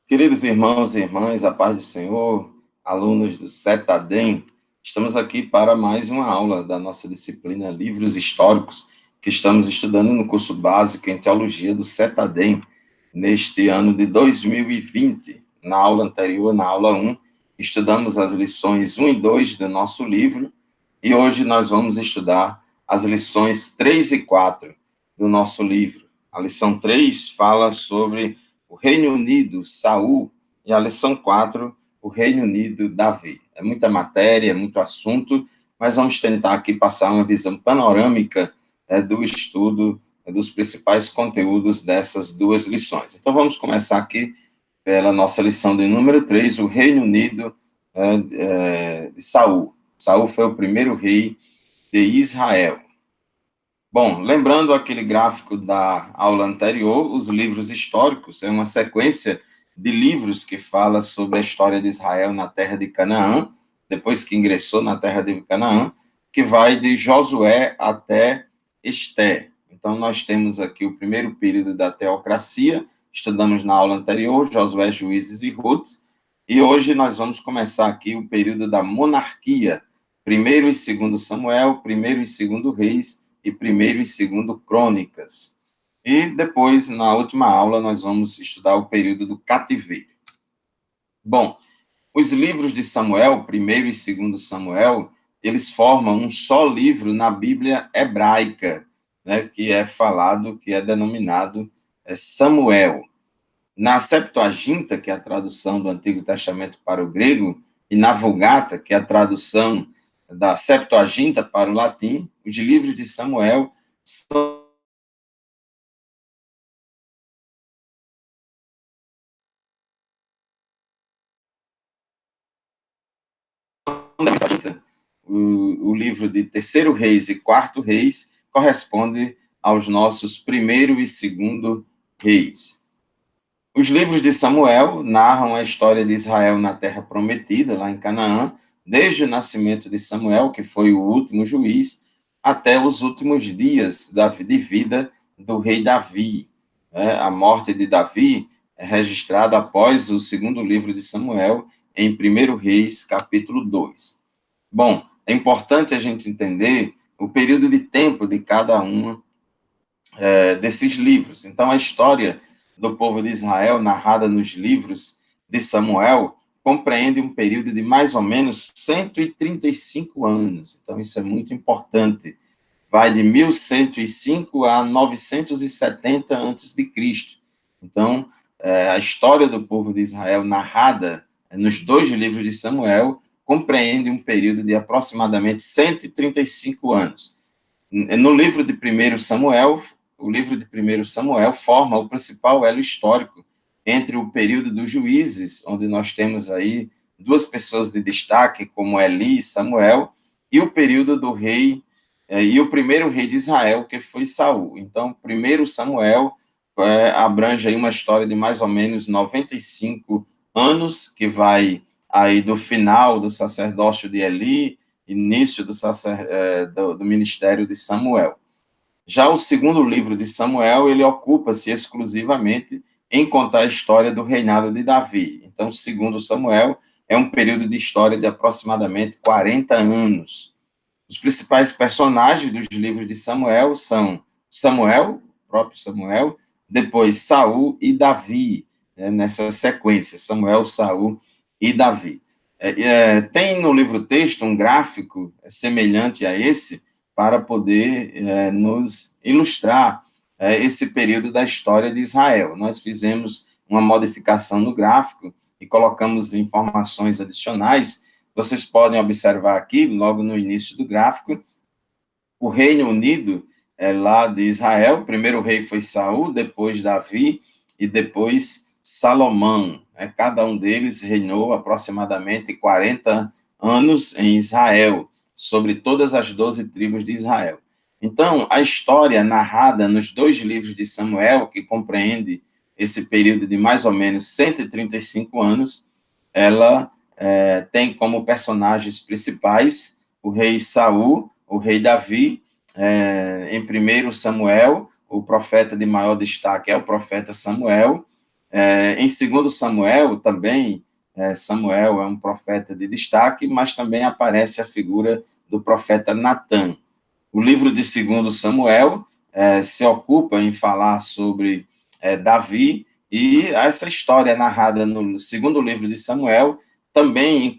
Queridos irmãos e irmãs, a paz do Senhor, alunos do CETADEM, estamos aqui para mais uma aula da nossa disciplina Livros Históricos, que estamos estudando no curso básico em Teologia do CETADEM, neste ano de 2020. Na aula anterior, na aula 1, estudamos as lições 1 e 2 do nosso livro, e hoje nós vamos estudar as lições 3 e 4 do nosso livro. A lição 3 fala sobre o Reino Unido, Saul, e a lição 4, o Reino Unido, Davi. É muita matéria, é muito assunto, mas vamos tentar aqui passar uma visão panorâmica do estudo dos principais conteúdos dessas duas lições. Então, vamos começar aqui pela nossa lição de número 3, o Reino Unido de Saul. Saul foi o primeiro rei de Israel. Bom, lembrando aquele gráfico da aula anterior, os livros históricos é uma sequência de livros que fala sobre a história de Israel na terra de Canaã, depois que ingressou na terra de Canaã, que vai de Josué até Esté. Então, nós temos aqui o primeiro período da teocracia, estudamos na aula anterior, Josué, Juízes e Ruth, e hoje nós vamos começar aqui o período da monarquia, primeiro e segundo Samuel, primeiro e segundo Reis, e primeiro e segundo Crônicas. E depois, na última aula, nós vamos estudar o período do cativeiro. Bom, os livros de Samuel, primeiro e segundo Samuel, eles formam um só livro na Bíblia hebraica, né, que é falado, que é denominado Samuel. Na Septuaginta, que é a tradução do Antigo Testamento para o grego, e na Vulgata, que é a tradução da Septuaginta para o latim, os livros de Samuel são o livro de Terceiro Reis e Quarto Reis corresponde aos nossos primeiro e segundo reis. Os livros de Samuel narram a história de Israel na Terra Prometida, lá em Canaã, desde o nascimento de Samuel, que foi o último juiz, até os últimos dias de vida do rei Davi. A morte de Davi é registrada após o segundo livro de Samuel, em 1 Reis, capítulo 2. Bom, é importante a gente entender o período de tempo de cada um desses livros. Então, a história do povo de Israel, narrada nos livros de Samuel, compreende um período de mais ou menos 135 anos. Então, isso é muito importante. Vai de 1105 a 970 a.C. Então, a história do povo de Israel, narrada nos dois livros de Samuel, compreende um período de aproximadamente 135 anos. No livro de 1 Samuel, o livro de 1 Samuel forma o principal elo histórico entre o período dos juízes, onde nós temos aí duas pessoas de destaque, como Eli e Samuel, e o período do rei, e o primeiro rei de Israel, que foi Saul. Então, 1 Samuel abrange aí uma história de mais ou menos 95 anos, que vai aí do final do sacerdócio de Eli, início do ministério de Samuel. Já o segundo livro de Samuel, ele ocupa-se exclusivamente em contar a história do reinado de Davi. Então, segundo Samuel, é um período de história de aproximadamente 40 anos. Os principais personagens dos livros de Samuel são Samuel, o próprio Samuel, depois Saul e Davi, nessa sequência, Samuel, Saul e Davi. Tem no livro-texto um gráfico semelhante a esse, para poder nos ilustrar esse período da história de Israel. Nós fizemos uma modificação no gráfico e colocamos informações adicionais. Vocês podem observar aqui, logo no início do gráfico, o Reino Unido lá de Israel. O primeiro rei foi Saul, depois Davi e depois Salomão. Cada um deles reinou aproximadamente 40 anos em Israel, sobre todas as 12 tribos de Israel. Então, a história narrada nos dois livros de Samuel, que compreende esse período de mais ou menos 135 anos, ela tem como personagens principais o rei Saul, o rei Davi, em 1 Samuel, o profeta de maior destaque é o profeta Samuel, Em 2 Samuel, também, Samuel é um profeta de destaque, mas também aparece a figura do profeta Natã. O livro de 2 Samuel se ocupa em falar sobre Davi, e essa história narrada no segundo livro de Samuel também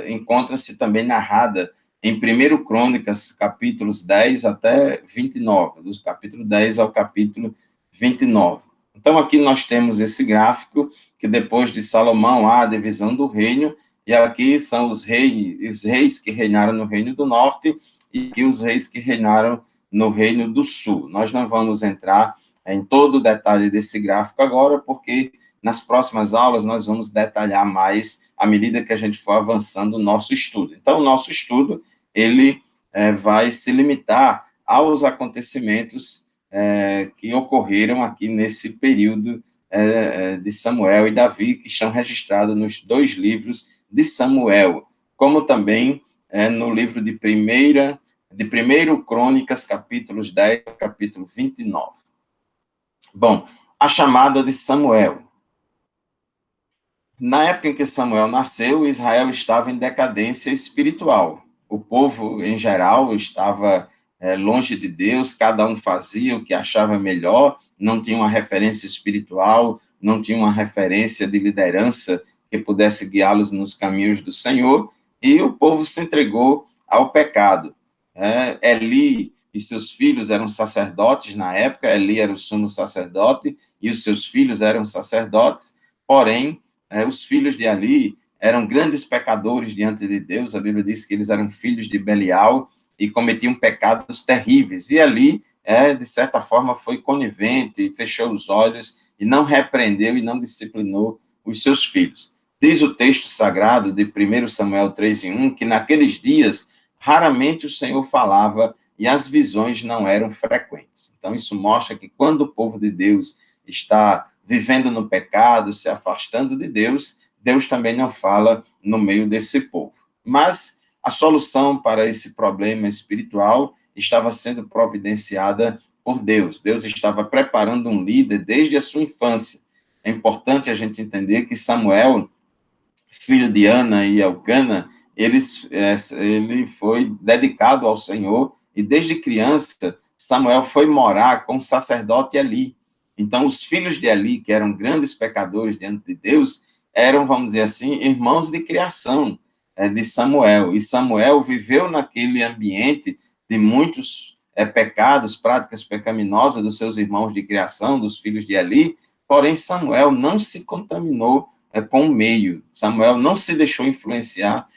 encontra-se também narrada em 1 Crônicas, capítulos 10 até 29, do capítulo 10 ao capítulo 29. Então, aqui nós temos esse gráfico, que depois de Salomão há a divisão do reino, e aqui são os reis que reinaram no Reino do Norte, e aqui os reis que reinaram no Reino do Sul. Nós não vamos entrar em todo o detalhe desse gráfico agora, porque nas próximas aulas nós vamos detalhar mais à medida que a gente for avançando o nosso estudo. Então, o nosso estudo, ele vai se limitar aos acontecimentos que ocorreram aqui nesse período de Samuel e Davi, que estão registrados nos 2 livros de Samuel, como também no livro de 1 Crônicas, capítulos 10, capítulo 29. Bom, a chamada de Samuel. Na época em que Samuel nasceu, Israel estava em decadência espiritual. O povo, em geral, estava longe de Deus, cada um fazia o que achava melhor, não tinha uma referência espiritual, não tinha uma referência de liderança que pudesse guiá-los nos caminhos do Senhor, e o povo se entregou ao pecado. Eli e seus filhos eram sacerdotes na época, Eli era o sumo sacerdote, e os seus filhos eram sacerdotes, porém, os filhos de Eli eram grandes pecadores diante de Deus. A Bíblia diz que eles eram filhos de Belial e cometiam pecados terríveis. E Eli, de certa forma, foi conivente, fechou os olhos e não repreendeu e não disciplinou os seus filhos. Diz o texto sagrado de 1 Samuel 3:1 que naqueles dias raramente o Senhor falava e as visões não eram frequentes. Então, isso mostra que quando o povo de Deus está vivendo no pecado, se afastando de Deus, Deus também não fala no meio desse povo. Mas a solução para esse problema espiritual estava sendo providenciada por Deus. Deus estava preparando um líder desde a sua infância. É importante a gente entender que Samuel, filho de Ana e Elcana, ele foi dedicado ao Senhor, e desde criança Samuel foi morar com o sacerdote Eli. Então, os filhos de Eli, que eram grandes pecadores diante de Deus, eram, vamos dizer assim, irmãos de criação de Samuel. E Samuel viveu naquele ambiente de muitos pecados, práticas pecaminosas dos seus irmãos de criação, dos filhos de Eli, porém Samuel não se contaminou com o meio. Samuel não se deixou influenciar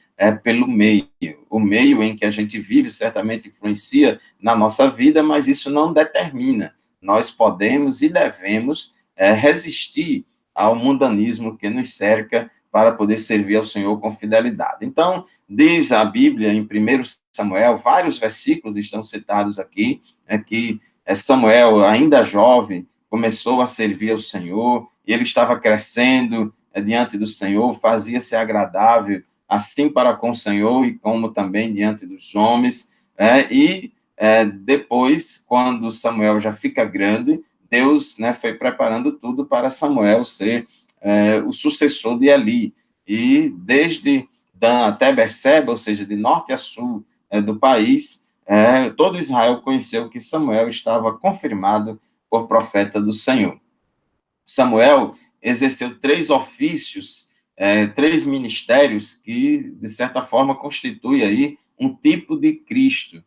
pelo meio. O meio em que a gente vive certamente influencia na nossa vida, mas isso não determina. Nós podemos e devemos resistir ao mundanismo que nos cerca para poder servir ao Senhor com fidelidade. Então, diz a Bíblia, em 1 Samuel, vários versículos estão citados aqui, que Samuel, ainda jovem, começou a servir ao Senhor, e ele estava crescendo diante do Senhor, fazia-se agradável, assim para com o Senhor e como também diante dos homens, depois, quando Samuel já fica grande, Deus foi preparando tudo para Samuel ser o sucessor de Eli. E desde Dan até Berseba, ou seja, de norte a sul do país, todo Israel conheceu que Samuel estava confirmado por profeta do Senhor. Samuel exerceu 3 ofícios, 3 ministérios que, de certa forma, constituem aí um tipo de Cristo.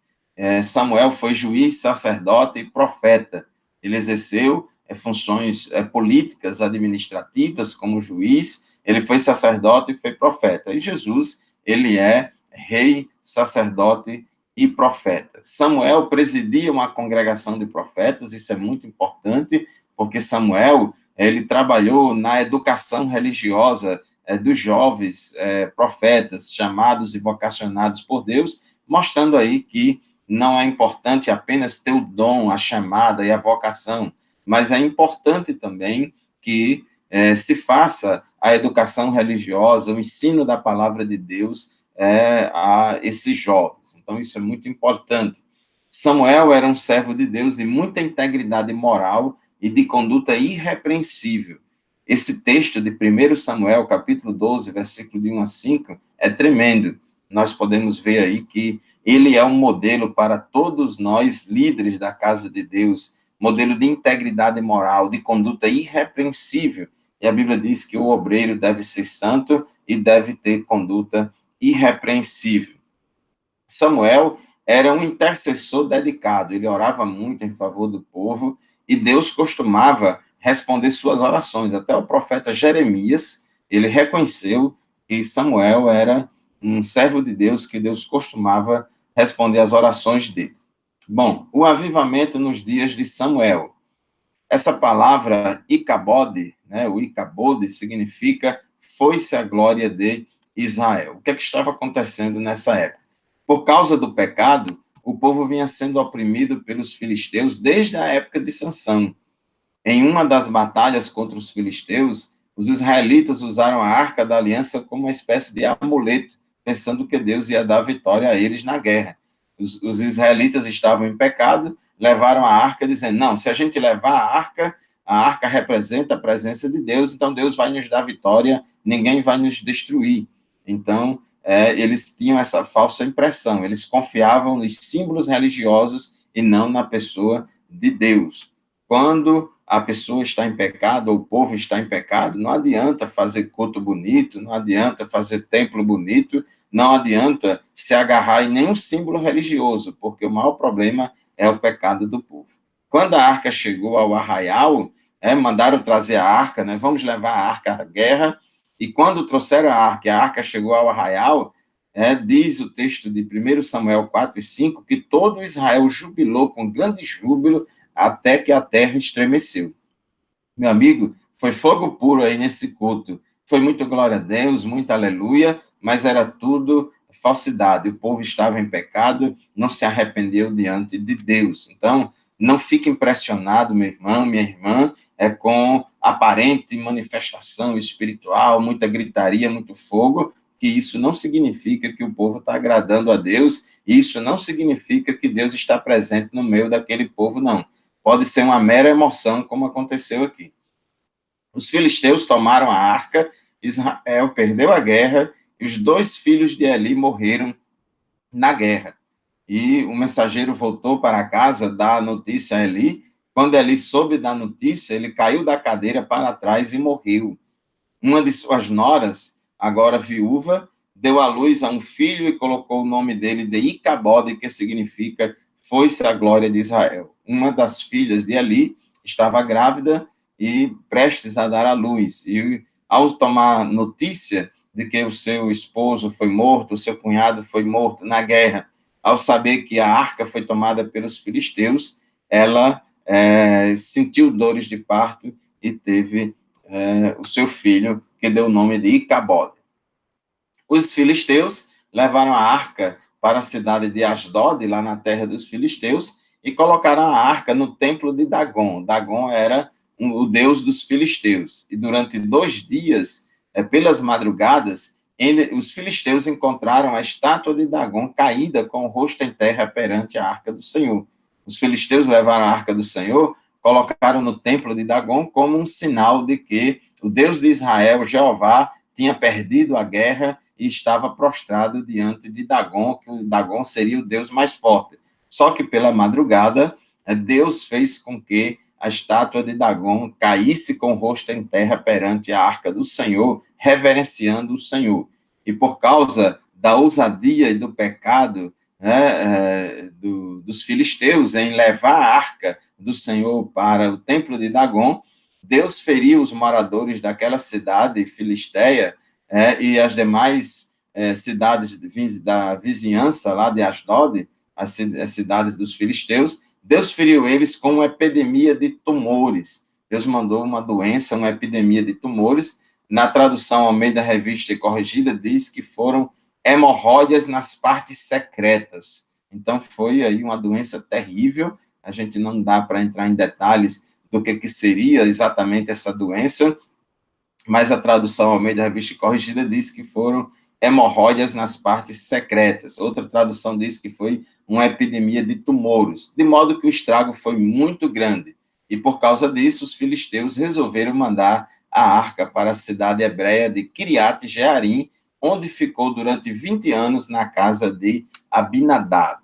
Samuel foi juiz, sacerdote e profeta. Ele exerceu funções políticas, administrativas, como juiz, ele foi sacerdote e foi profeta. E Jesus, ele é rei, sacerdote e profeta. Samuel presidia uma congregação de profetas, isso é muito importante, porque Samuel, ele trabalhou na educação religiosa dos jovens profetas, chamados e vocacionados por Deus, mostrando aí que não é importante apenas ter o dom, a chamada e a vocação, mas é importante também que se faça a educação religiosa, o ensino da palavra de Deus a esses jovens. Então, isso é muito importante. Samuel era um servo de Deus de muita integridade moral e de conduta irrepreensível. Esse texto de 1 Samuel, capítulo 12, versículo de 1 a 5, é tremendo. Nós podemos ver aí que ele é um modelo para todos nós, líderes da casa de Deus, modelo de integridade moral, de conduta irrepreensível. E a Bíblia diz que o obreiro deve ser santo e deve ter conduta irrepreensível. Samuel era um intercessor dedicado, ele orava muito em favor do povo, e Deus costumava responder suas orações. Até o profeta Jeremias, ele reconheceu que Samuel era um servo de Deus, que Deus costumava responder às orações dele. Bom, o avivamento nos dias de Samuel. Essa palavra Icabode, né, o Icabode, significa foi-se a glória de Israel. O que é que estava acontecendo nessa época? Por causa do pecado, o povo vinha sendo oprimido pelos filisteus desde a época de Sansão. Em uma das batalhas contra os filisteus, os israelitas usaram a Arca da Aliança como uma espécie de amuleto, pensando que Deus ia dar vitória a eles na guerra. Os israelitas estavam em pecado, levaram a arca, dizendo, não, se a gente levar a arca representa a presença de Deus, então Deus vai nos dar vitória, ninguém vai nos destruir. Então, eles tinham essa falsa impressão, eles confiavam nos símbolos religiosos e não na pessoa de Deus. Quando a pessoa está em pecado, ou o povo está em pecado, não adianta fazer culto bonito, não adianta fazer templo bonito, não adianta se agarrar em nenhum símbolo religioso, porque o maior problema é o pecado do povo. Quando a arca chegou ao arraial, mandaram trazer a arca, né, vamos levar a arca à guerra, e quando trouxeram a arca chegou ao arraial, diz o texto de 1 Samuel 4 e 5, que todo Israel jubilou com grande júbilo, até que a terra estremeceu. Meu amigo, foi fogo puro aí nesse culto. Foi muito glória a Deus, muito aleluia, mas era tudo falsidade. O povo estava em pecado, não se arrependeu diante de Deus. Então, não fique impressionado, meu irmão, minha irmã, com aparente manifestação espiritual, muita gritaria, muito fogo, que isso não significa que o povo está agradando a Deus, e isso não significa que Deus está presente no meio daquele povo, não. Pode ser uma mera emoção, como aconteceu aqui. Os filisteus tomaram a arca, Israel perdeu a guerra, e os 2 filhos de Eli morreram na guerra. E o mensageiro voltou para casa, dá a notícia a Eli. Quando Eli soube da notícia, ele caiu da cadeira para trás e morreu. Uma de suas noras, agora viúva, deu à luz a um filho e colocou o nome dele de Icabode, que significa foi-se a glória de Israel. Uma das filhas de Eli estava grávida e prestes a dar à luz. E ao tomar notícia de que o seu esposo foi morto, o seu cunhado foi morto na guerra, ao saber que a arca foi tomada pelos filisteus, ela sentiu dores de parto e teve o seu filho, que deu o nome de Icabode. Os filisteus levaram a arca para a cidade de Asdod, lá na terra dos filisteus, e colocaram a arca no templo de Dagon. Dagon era o deus dos filisteus. E durante 2 dias, pelas madrugadas, os filisteus encontraram a estátua de Dagon caída com o rosto em terra perante a arca do Senhor. Os filisteus levaram a arca do Senhor, colocaram no templo de Dagon como um sinal de que o Deus de Israel, Jeová, tinha perdido a guerra e estava prostrado diante de Dagon, que o Dagon seria o Deus mais forte. Só que pela madrugada, Deus fez com que a estátua de Dagon caísse com o rosto em terra perante a arca do Senhor, reverenciando o Senhor. E por causa da ousadia e do pecado dos filisteus em levar a arca do Senhor para o templo de Dagon, Deus feriu os moradores daquela cidade filisteia e as demais cidades da vizinhança lá de Asdod, as cidades dos filisteus. Deus feriu eles com uma epidemia de tumores. Deus mandou uma doença, uma epidemia de tumores. Na tradução Almeida Revista e Corrigida, diz que foram hemorroidas nas partes secretas. Então, foi aí uma doença terrível. A gente não dá para entrar em detalhes do que seria exatamente essa doença, mas a tradução Almeida Revista e Corrigida diz que foram hemorroidas nas partes secretas. Outra tradução diz que foi uma epidemia de tumores, de modo que o estrago foi muito grande. E por causa disso, os filisteus resolveram mandar a arca para a cidade hebreia de Kiriat Jearim, onde ficou durante 20 anos na casa de Abinadab.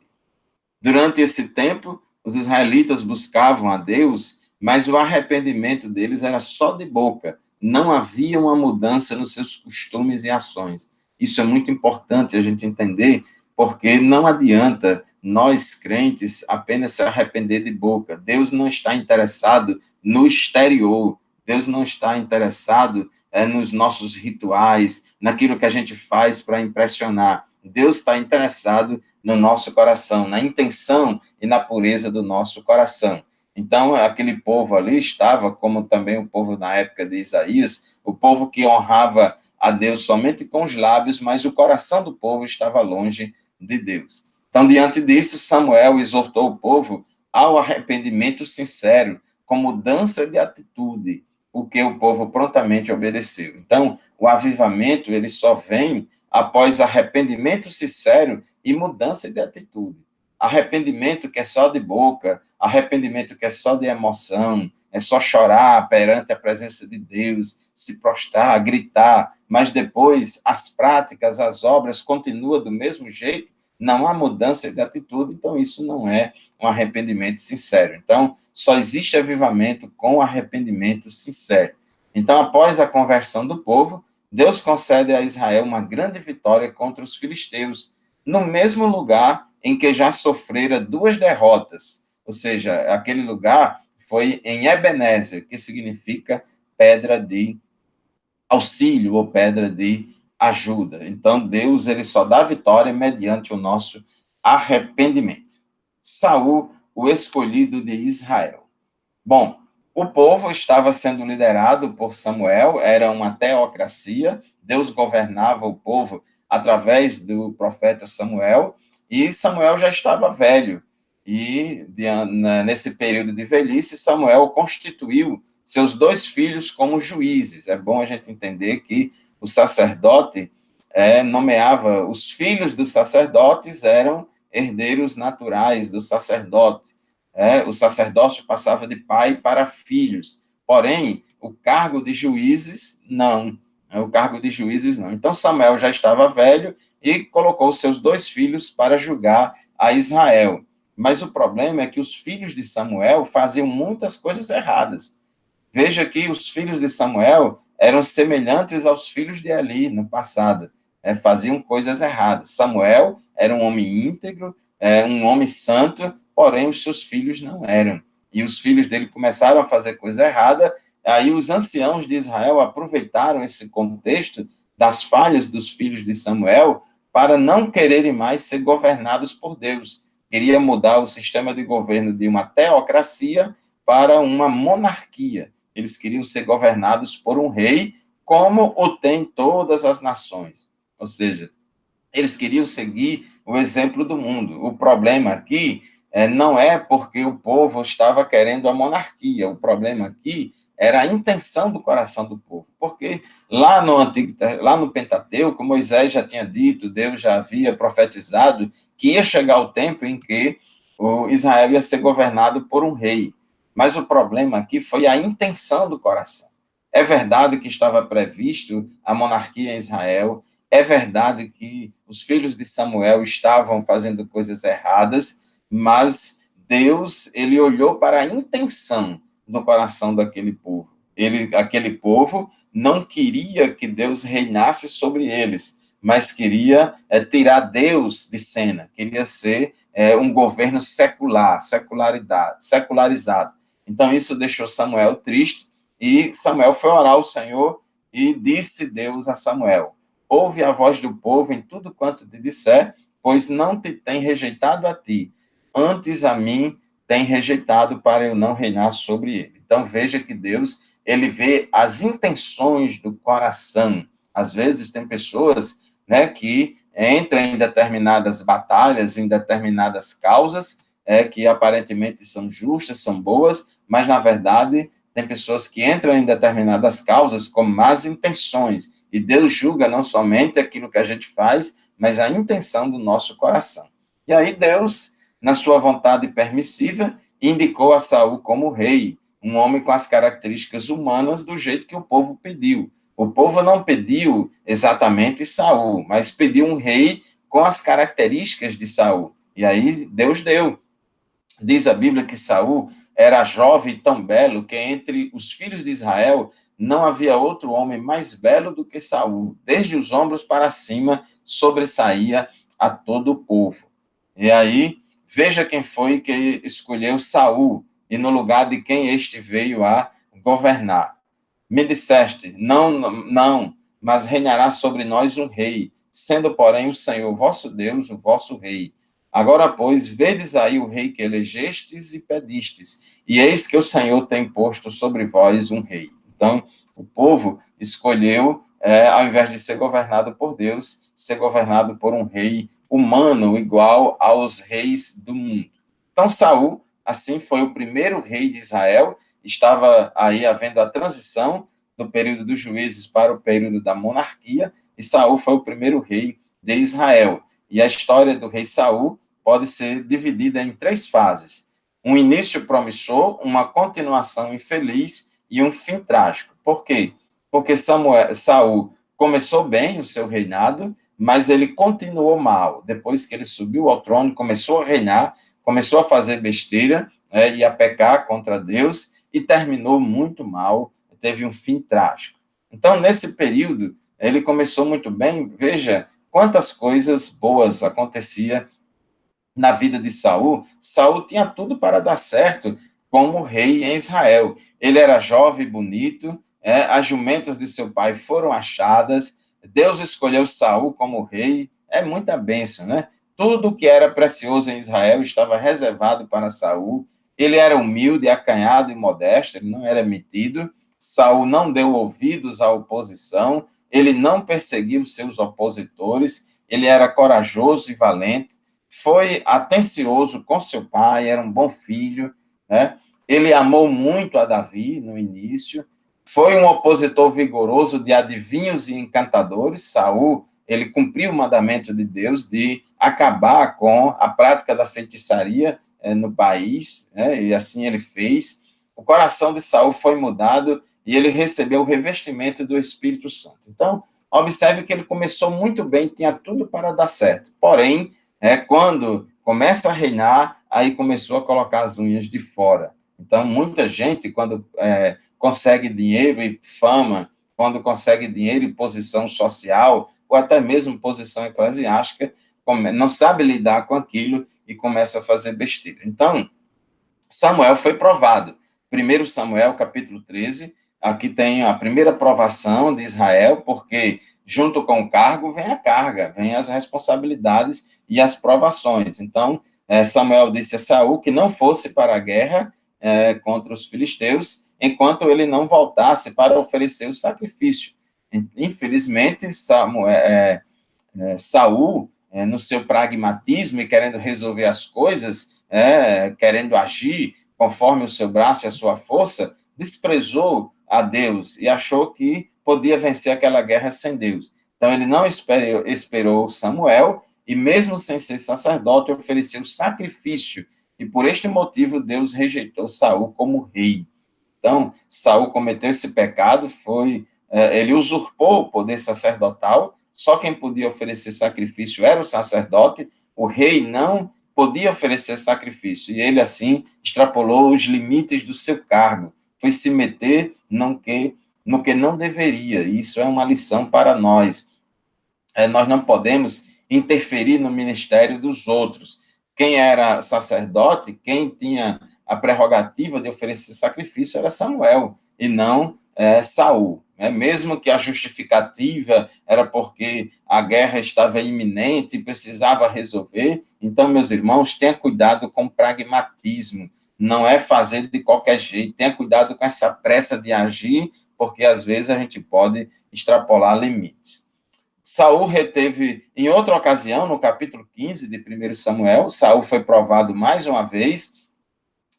Durante esse tempo, os israelitas buscavam a Deus, mas o arrependimento deles era só de boca. Não havia uma mudança nos seus costumes e ações. Isso é muito importante a gente entender, porque não adianta nós, crentes, apenas se arrepender de boca. Deus não está interessado no exterior. Deus não está interessado nos nossos rituais, naquilo que a gente faz para impressionar. Deus está interessado no nosso coração, na intenção e na pureza do nosso coração. Então, aquele povo ali estava, como também o povo na época de Isaías, o povo que honrava a Deus somente com os lábios, mas o coração do povo estava longe de Deus. Então, diante disso, Samuel exortou o povo ao arrependimento sincero, com mudança de atitude, o que o povo prontamente obedeceu. Então, o avivamento, ele só vem após arrependimento sincero e mudança de atitude. Arrependimento que é só de boca, arrependimento que é só de emoção, é só chorar perante a presença de Deus, se prostrar, gritar, mas depois as práticas, as obras continuam do mesmo jeito, não há mudança de atitude, então isso não é um arrependimento sincero. Então, só existe avivamento com arrependimento sincero. Então, após a conversão do povo, Deus concede a Israel uma grande vitória contra os filisteus, no mesmo lugar em que já sofrera 2 derrotas, ou seja, aquele lugar foi em Ebenezer, que significa pedra de auxílio ou pedra de ajuda. Então, Deus ele só dá vitória mediante o nosso arrependimento. Saul, o escolhido de Israel. Bom, o povo estava sendo liderado por Samuel, era uma teocracia, Deus governava o povo através do profeta Samuel, e Samuel já estava velho. E nesse período de velhice, Samuel constituiu seus 2 filhos como juízes. É bom a gente entender que o sacerdote nomeava, os filhos dos sacerdotes eram herdeiros naturais do sacerdote. O sacerdócio passava de pai para filhos, porém, o cargo de juízes, não. O cargo de juízes, não. Então, Samuel já estava velho e colocou seus 2 filhos para julgar a Israel. Mas o problema é que os filhos de Samuel faziam muitas coisas erradas. Veja que os filhos de Samuel eram semelhantes aos filhos de Eli no passado, faziam coisas erradas. Samuel era um homem íntegro, um homem santo, porém os seus filhos não eram. E os filhos dele começaram a fazer coisa errada, aí os anciãos de Israel aproveitaram esse contexto das falhas dos filhos de Samuel para não quererem mais ser governados por Deus. Queria mudar o sistema de governo de uma teocracia para uma monarquia. Eles queriam ser governados por um rei, como o tem todas as nações. Ou seja, eles queriam seguir o exemplo do mundo. O problema aqui não é porque o povo estava querendo a monarquia. O problema aqui era a intenção do coração do povo. Porque lá no Pentateuco, Moisés já tinha dito, Deus já havia profetizado que ia chegar o tempo em que o Israel ia ser governado por um rei. Mas o problema aqui foi a intenção do coração. É verdade que estava previsto a monarquia em Israel, é verdade que os filhos de Samuel estavam fazendo coisas erradas, mas Deus, ele olhou para a intenção do coração daquele povo. Aquele povo não queria que Deus reinasse sobre eles, mas queria tirar Deus de cena, queria ser um governo secularizado. Então, isso deixou Samuel triste, e Samuel foi orar ao Senhor, e disse Deus a Samuel: ouve a voz do povo em tudo quanto te disser, pois não te tem rejeitado a ti, antes a mim tem rejeitado para eu não reinar sobre ele. Então, veja que Deus, ele vê as intenções do coração. Às vezes, tem pessoas que entram em determinadas batalhas, em determinadas causas, que aparentemente são justas, são boas, mas, na verdade, tem pessoas que entram em determinadas causas com más intenções, e Deus julga não somente aquilo que a gente faz, mas a intenção do nosso coração. E aí Deus, na sua vontade permissiva, indicou a Saul como rei, um homem com as características humanas do jeito que o povo pediu. O povo não pediu exatamente Saul, mas pediu um rei com as características de Saul. E aí Deus deu. Diz a Bíblia que Saul era jovem e tão belo que entre os filhos de Israel não havia outro homem mais belo do que Saul. Desde os ombros para cima sobressaía a todo o povo. E aí, veja quem foi que escolheu Saul e no lugar de quem este veio a governar. Me disseste, não, não, mas reinará sobre nós um rei, sendo, porém, o Senhor vosso Deus, o vosso rei. Agora, pois, vedes aí o rei que elegestes e pedistes, e eis que o Senhor tem posto sobre vós um rei. Então, o povo escolheu, ao invés de ser governado por Deus, ser governado por um rei humano, igual aos reis do mundo. Então, Saul, assim, foi o primeiro rei de Israel. Estava aí havendo a transição do período dos juízes para o período da monarquia, e Saul foi o primeiro rei de Israel. E a história do rei Saul pode ser dividida em 3 fases: um início promissor, uma continuação infeliz e um fim trágico. Por quê? Porque Saul começou bem o seu reinado, mas ele continuou mal. Depois que ele subiu ao trono, começou a reinar, começou a fazer besteira, e a pecar contra Deus, e terminou muito mal, teve um fim trágico. Então, nesse período, ele começou muito bem. Veja quantas coisas boas aconteciam na vida de Saul. Saul tinha tudo para dar certo como rei em Israel. Ele era jovem e bonito, as jumentas de seu pai foram achadas, Deus escolheu Saul como rei, é muita bênção, né? Tudo que era precioso em Israel estava reservado para Saul. Ele era humilde, acanhado e modesto, ele não era metido. Saul não deu ouvidos à oposição, ele não perseguiu seus opositores, ele era corajoso e valente, foi atencioso com seu pai, era um bom filho, né? Ele amou muito a Davi no início, foi um opositor vigoroso de adivinhos e encantadores. Saul, ele cumpriu o mandamento de Deus de acabar com a prática da feitiçaria no país, né? E assim ele fez. O coração de Saul foi mudado e ele recebeu o revestimento do Espírito Santo. Então, observe que ele começou muito bem, tinha tudo para dar certo. Porém, quando começa a reinar, aí começou a colocar as unhas de fora. Então, muita gente, quando consegue dinheiro e fama, quando consegue dinheiro e posição social, ou até mesmo posição eclesiástica, não sabe lidar com aquilo e começa a fazer besteira. Então, Samuel foi provado. 1 Samuel, capítulo 13, aqui tem a primeira provação de Israel, porque junto com o cargo vem a carga, vem as responsabilidades e as provações. Então, Samuel disse a Saul que não fosse para a guerra contra os filisteus, enquanto ele não voltasse para oferecer o sacrifício. Infelizmente, Saul, no seu pragmatismo e querendo resolver as coisas, querendo agir conforme o seu braço e a sua força, desprezou a Deus e achou que podia vencer aquela guerra sem Deus. Então, ele não esperou Samuel e, mesmo sem ser sacerdote, ofereceu sacrifício. E, por este motivo, Deus rejeitou Saul como rei. Então, Saul cometeu esse pecado, ele usurpou o poder sacerdotal, só quem podia oferecer sacrifício era o sacerdote, o rei não podia oferecer sacrifício, e ele, assim, extrapolou os limites do seu cargo, foi se meter no que não deveria, e isso é uma lição para nós. Nós não podemos interferir no ministério dos outros. Quem era sacerdote, quem tinha a prerrogativa de oferecer sacrifício era Samuel, e não Saul. Mesmo que a justificativa era porque a guerra estava iminente e precisava resolver. Então, meus irmãos, tenha cuidado com o pragmatismo, não é fazer de qualquer jeito, tenha cuidado com essa pressa de agir, porque às vezes a gente pode extrapolar limites. Saul reteve, em outra ocasião, no capítulo 15 de 1 Samuel, Saul foi provado mais uma vez.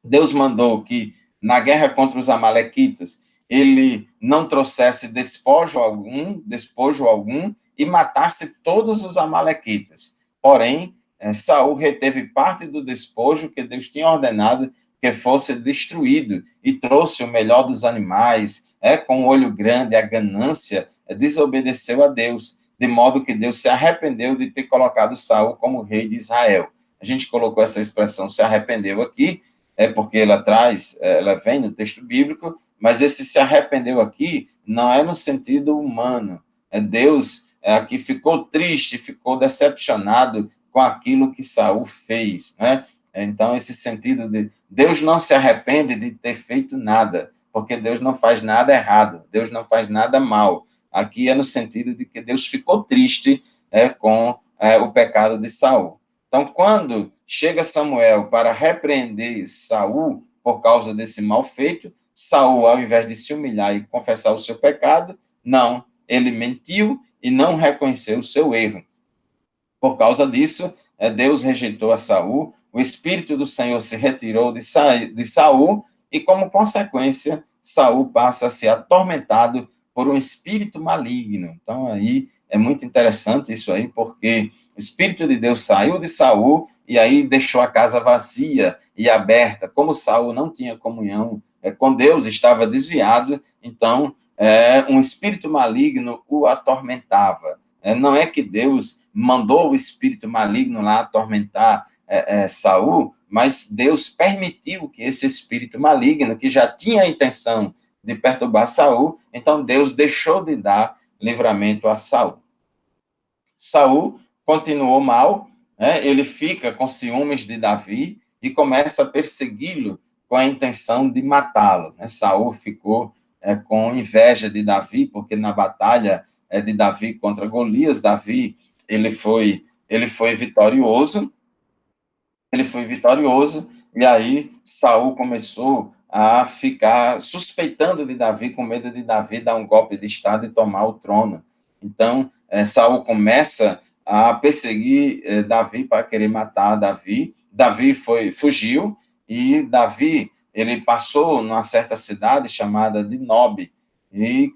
Deus mandou que, na guerra contra os amalequitas, ele não trouxesse despojo algum e matasse todos os amalequitas. Porém, Saul reteve parte do despojo que Deus tinha ordenado que fosse destruído, e trouxe o melhor dos animais, com o olho grande, a ganância, desobedeceu a Deus, de modo que Deus se arrependeu de ter colocado Saul como rei de Israel. A gente colocou essa expressão se arrependeu aqui, porque ela vem no texto bíblico, mas esse se arrependeu aqui não é no sentido humano. Deus aqui ficou triste, ficou decepcionado com aquilo que Saul fez, né? Então, esse sentido de Deus não se arrepende de ter feito nada, porque Deus não faz nada errado, Deus não faz nada mal. Aqui é no sentido de que Deus ficou triste com o pecado de Saul. Então, quando chega Samuel para repreender Saul por causa desse mal feito, Saul, ao invés de se humilhar e confessar o seu pecado, não, ele mentiu e não reconheceu o seu erro. Por causa disso, Deus rejeitou a Saul, o Espírito do Senhor se retirou de Saul, e como consequência, Saul passa a ser atormentado por um espírito maligno. Então, aí é muito interessante isso aí, porque o Espírito de Deus saiu de Saul e aí deixou a casa vazia e aberta. Como Saul não tinha comunhão com Deus, estava desviado, então um espírito maligno o atormentava. Não é que Deus mandou o espírito maligno lá atormentar Saul, mas Deus permitiu que esse espírito maligno, que já tinha a intenção de perturbar Saul, então Deus deixou de dar livramento a Saul. Saul continuou mal, ele fica com ciúmes de Davi e começa a persegui-lo com a intenção de matá-lo. Saul ficou com inveja de Davi, porque na batalha de Davi contra Golias, Davi ele foi vitorioso, e aí Saul começou a ficar suspeitando de Davi, com medo de Davi dar um golpe de estado e tomar o trono. Então, Saul começa a perseguir Davi para querer matar Davi. Davi fugiu, e Davi ele passou numa certa cidade chamada de Nob, e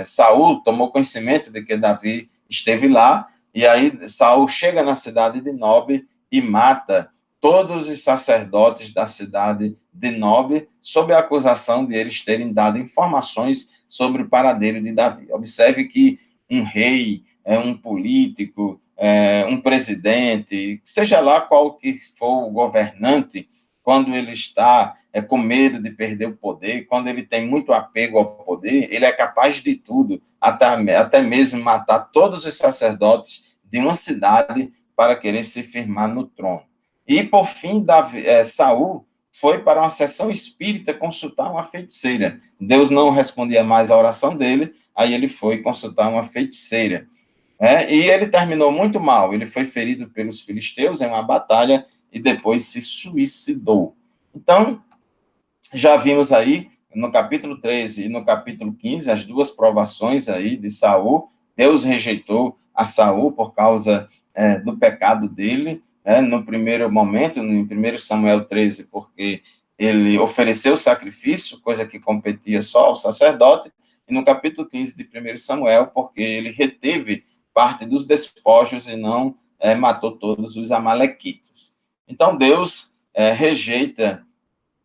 Saul tomou conhecimento de que Davi esteve lá, e aí Saul chega na cidade de Nob e mata todos os sacerdotes da cidade de Nob, sob a acusação de eles terem dado informações sobre o paradeiro de Davi. Observe que um rei, um político, um presidente, seja lá qual que for o governante, quando ele está com medo de perder o poder, quando ele tem muito apego ao poder, ele é capaz de tudo, até mesmo matar todos os sacerdotes de uma cidade para querer se firmar no trono. E, por fim, Saul foi para uma sessão espírita consultar uma feiticeira. Deus não respondia mais à oração dele, aí ele foi consultar uma feiticeira. E ele terminou muito mal. Ele foi ferido pelos filisteus em uma batalha e depois se suicidou. Então, já vimos aí, no capítulo 13 e no capítulo 15, as duas provações aí de Saul. Deus rejeitou a Saul por causa do pecado dele, no primeiro momento, no 1 Samuel 13, porque ele ofereceu sacrifício, coisa que competia só ao sacerdote, e no capítulo 15 de 1 Samuel, porque ele reteve parte dos despojos e não matou todos os amalequitas. Então, Deus rejeita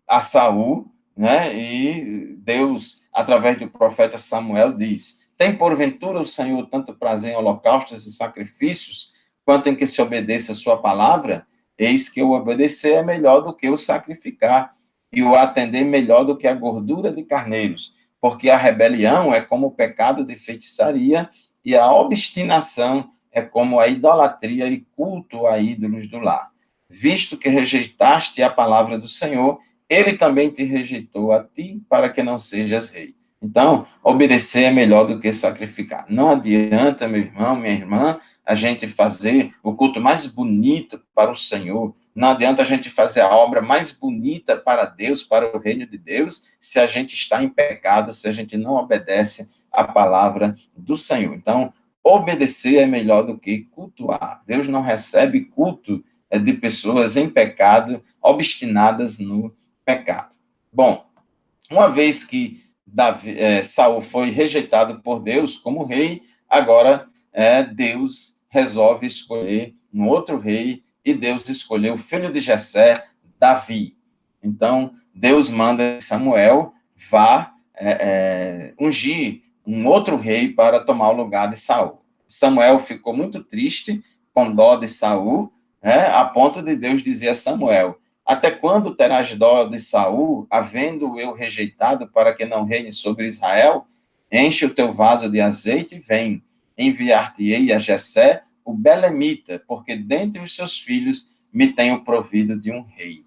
a Saul, e Deus, através do profeta Samuel, diz: tem porventura o Senhor tanto prazer em holocaustos e sacrifícios, quanto em que se obedeça a sua palavra? Eis que o obedecer é melhor do que o sacrificar, e o atender melhor do que a gordura de carneiros, porque a rebelião é como o pecado de feitiçaria, e a obstinação é como a idolatria e culto a ídolos do lar. Visto que rejeitaste a palavra do Senhor, ele também te rejeitou a ti, para que não sejas rei. Então, obedecer é melhor do que sacrificar. Não adianta, meu irmão, minha irmã, a gente fazer o culto mais bonito para o Senhor. Não adianta a gente fazer a obra mais bonita para Deus, para o reino de Deus, se a gente está em pecado, se a gente não obedece a palavra do Senhor. Então, obedecer é melhor do que cultuar. Deus não recebe culto de pessoas em pecado, obstinadas no pecado. Bom, uma vez que Saul foi rejeitado por Deus como rei, agora Deus resolve escolher um outro rei, e Deus escolheu o filho de Jessé, Davi. Então, Deus manda Samuel vá ungir um outro rei para tomar o lugar de Saul. Samuel ficou muito triste, com dó de Saul, a ponto de Deus dizer a Samuel: até quando terás dó de Saul, havendo eu rejeitado para que não reine sobre Israel? Enche o teu vaso de azeite e vem. Enviar-te-ei a Jessé, o belemita, porque dentre os seus filhos me tenho provido de um rei.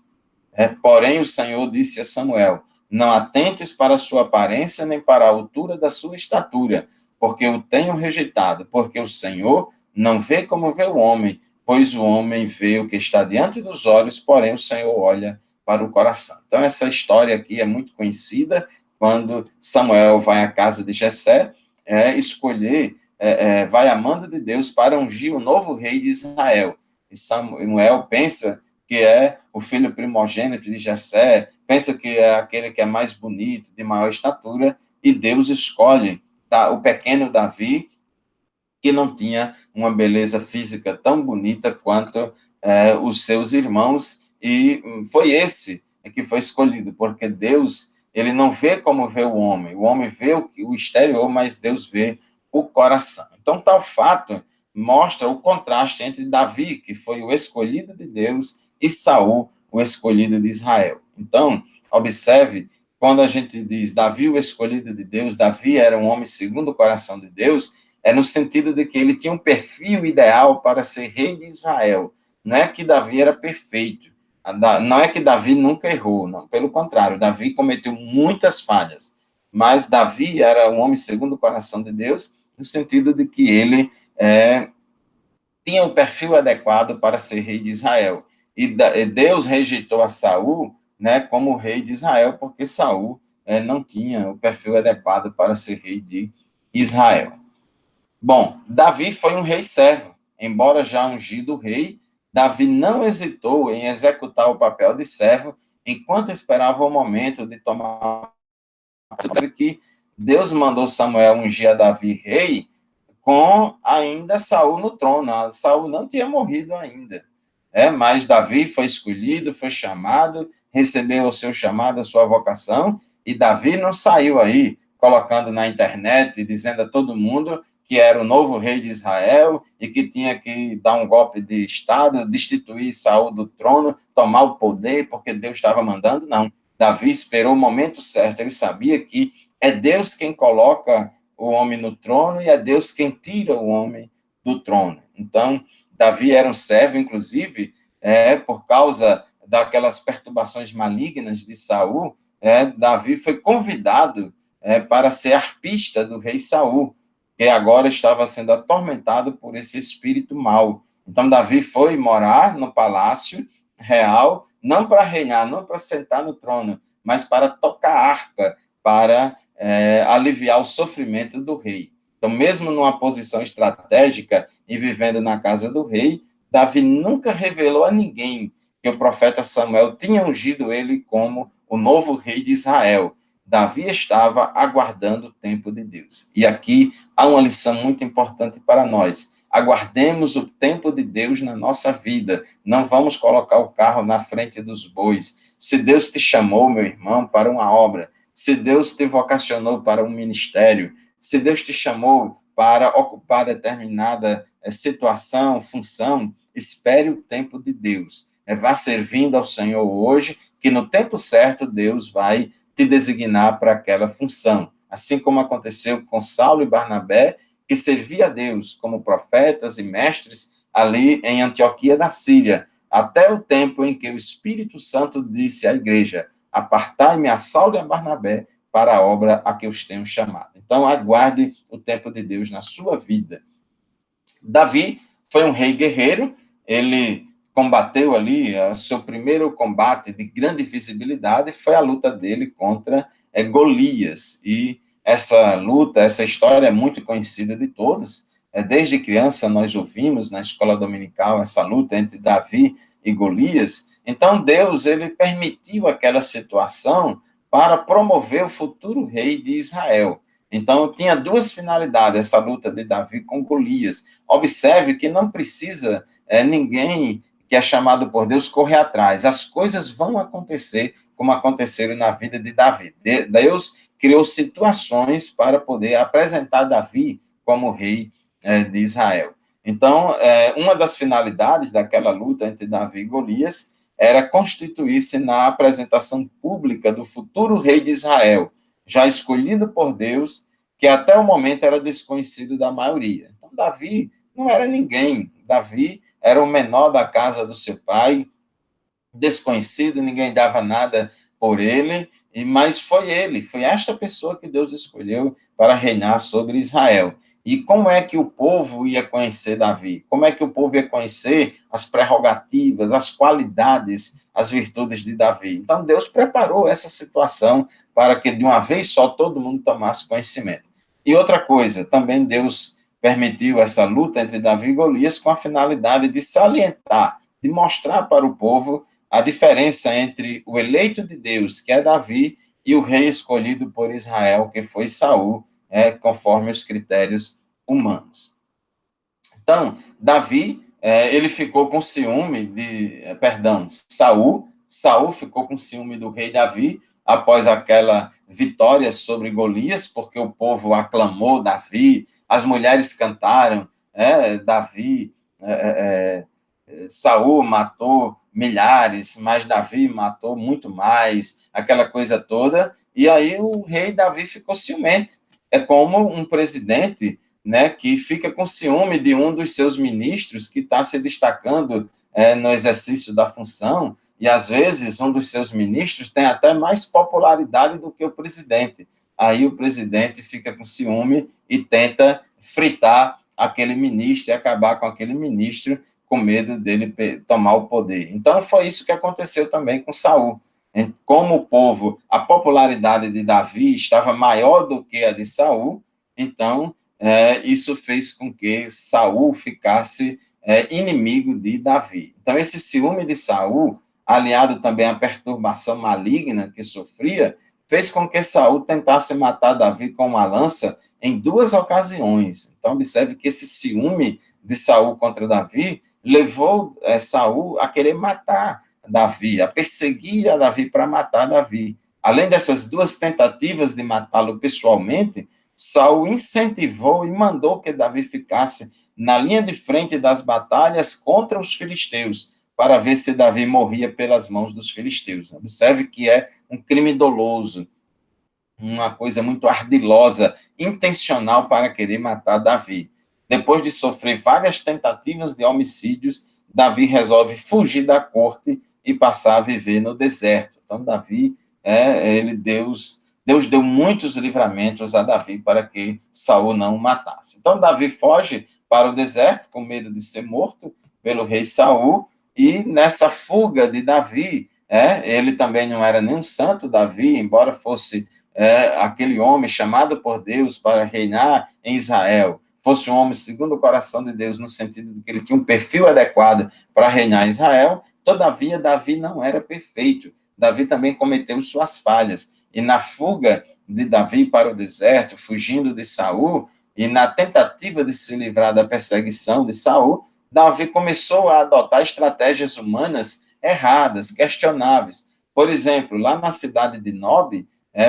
Porém, o Senhor disse a Samuel: não atentes para a sua aparência, nem para a altura da sua estatura, porque o tenho rejeitado, porque o Senhor não vê como vê o homem, pois o homem vê o que está diante dos olhos, porém o Senhor olha para o coração. Então, essa história aqui é muito conhecida, quando Samuel vai à casa de Jessé, escolher, vai a mando de Deus para ungir o novo rei de Israel. E Samuel pensa que é o filho primogênito de Jessé, pensa que é aquele que é mais bonito, de maior estatura, e Deus escolhe o pequeno Davi, que não tinha uma beleza física tão bonita quanto os seus irmãos, e foi esse que foi escolhido, porque Deus, ele não vê como vê o homem vê o exterior, mas Deus vê o coração. Então, tal fato mostra o contraste entre Davi, que foi o escolhido de Deus, e Saul, o escolhido de Israel. Então, observe, quando a gente diz Davi, o escolhido de Deus, Davi era um homem segundo o coração de Deus, é no sentido de que ele tinha um perfil ideal para ser rei de Israel. Não é que Davi era perfeito, não é que Davi nunca errou, não, pelo contrário, Davi cometeu muitas falhas, mas Davi era um homem segundo o coração de Deus, no sentido de que ele tinha o perfil adequado para ser rei de Israel. E Deus rejeitou a Saul, como rei de Israel, porque Saul não tinha o perfil adequado para ser rei de Israel. Bom, Davi foi um rei servo. Embora já ungido rei, Davi não hesitou em executar o papel de servo enquanto esperava o momento de tomar. Que Deus mandou Samuel ungir a Davi rei com ainda Saul no trono. Saul não tinha morrido ainda. Mas Davi foi escolhido, foi chamado, recebeu o seu chamado, a sua vocação, e Davi não saiu aí colocando na internet, dizendo a todo mundo que era o novo rei de Israel e que tinha que dar um golpe de Estado, destituir Saul do trono, tomar o poder, porque Deus estava mandando. Não. Davi esperou o momento certo. Ele sabia que é Deus quem coloca o homem no trono e é Deus quem tira o homem do trono. Então, Davi era um servo, inclusive, por causa daquelas perturbações malignas de Saul, Davi foi convidado para ser arpista do rei Saul, que agora estava sendo atormentado por esse espírito mau. Então, Davi foi morar no palácio real, não para reinar, não para sentar no trono, mas para tocar harpa, para aliviar o sofrimento do rei. Então, mesmo numa posição estratégica e vivendo na casa do rei, Davi nunca revelou a ninguém que o profeta Samuel tinha ungido ele como o novo rei de Israel. Davi estava aguardando o tempo de Deus. E aqui há uma lição muito importante para nós. Aguardemos o tempo de Deus na nossa vida. Não vamos colocar o carro na frente dos bois. Se Deus te chamou, meu irmão, para uma obra, se Deus te vocacionou para um ministério, se Deus te chamou para ocupar determinada situação, função, espere o tempo de Deus. Vá servindo ao Senhor hoje, que no tempo certo Deus vai te designar para aquela função. Assim como aconteceu com Saulo e Barnabé, que servia a Deus como profetas e mestres ali em Antioquia da Síria, até o tempo em que o Espírito Santo disse à igreja: apartai-me a Saulo e a Barnabé para a obra a que os tenho chamado. Então, aguarde o tempo de Deus na sua vida. Davi foi um rei guerreiro, ele combateu ali, seu primeiro combate de grande visibilidade foi a luta dele contra Golias, e essa luta, essa história é muito conhecida de todos, desde criança nós ouvimos na escola dominical essa luta entre Davi e Golias. Então Deus, ele permitiu aquela situação para promover o futuro rei de Israel. Então, tinha duas finalidades, essa luta de Davi com Golias. Observe que não precisa ninguém que é chamado por Deus, correr atrás. As coisas vão acontecer como aconteceram na vida de Davi. Deus criou situações para poder apresentar Davi como rei de Israel. Então, uma das finalidades daquela luta entre Davi e Golias era constituir-se na apresentação pública do futuro rei de Israel, já escolhido por Deus, que até o momento era desconhecido da maioria. Então, Davi não era ninguém. Davi era o menor da casa do seu pai, desconhecido, ninguém dava nada por ele, mas foi esta pessoa que Deus escolheu para reinar sobre Israel. E como é que o povo ia conhecer Davi? Como é que o povo ia conhecer as prerrogativas, as qualidades, as virtudes de Davi? Então, Deus preparou essa situação para que, de uma vez só, todo mundo tomasse conhecimento. E outra coisa, também Deus permitiu essa luta entre Davi e Golias com a finalidade de salientar, de mostrar para o povo a diferença entre o eleito de Deus, que é Davi, e o rei escolhido por Israel, que foi Saul, conforme os critérios humanos. Então, Davi, ele ficou com ciúme Saul ficou com ciúme do rei Davi, após aquela vitória sobre Golias, porque o povo aclamou Davi, as mulheres cantaram, Davi, Saul matou milhares, mas Davi matou muito mais, aquela coisa toda, e aí o rei Davi ficou ciumento. É como um presidente, né, que fica com ciúme de um dos seus ministros que está se destacando no exercício da função, e às vezes um dos seus ministros tem até mais popularidade do que o presidente. Aí o presidente fica com ciúme e tenta fritar aquele ministro e acabar com aquele ministro com medo dele tomar o poder. Então, foi isso que aconteceu também com Saul. Como o povo, a popularidade de Davi estava maior do que a de Saul, então, isso fez com que Saul ficasse inimigo de Davi. Então, esse ciúme de Saul, aliado também à perturbação maligna que sofria, fez com que Saul tentasse matar Davi com uma lança em 2 ocasiões. Então, observe que esse ciúme de Saul contra Davi levou Saul a querer matar Davi, a perseguir a Davi para matar Davi. Além dessas 2 tentativas de matá-lo pessoalmente, Saul incentivou e mandou que Davi ficasse na linha de frente das batalhas contra os filisteus, para ver se Davi morria pelas mãos dos filisteus. Observe que é um crime doloso, uma coisa muito ardilosa, intencional para querer matar Davi. Depois de sofrer várias tentativas de homicídios, Davi resolve fugir da corte e passar a viver no deserto. Então, Davi, Deus deu muitos livramentos a Davi para que Saul não o matasse. Então, Davi foge para o deserto com medo de ser morto pelo rei Saul, e nessa fuga de Davi, ele também não era nem um santo, Davi, embora fosse aquele homem chamado por Deus para reinar em Israel, fosse um homem segundo o coração de Deus, no sentido de que ele tinha um perfil adequado para reinar em Israel, todavia, Davi não era perfeito. Davi também cometeu suas falhas. E na fuga de Davi para o deserto, fugindo de Saul, e na tentativa de se livrar da perseguição de Saul, Davi começou a adotar estratégias humanas erradas, questionáveis. Por exemplo, lá na cidade de Nob,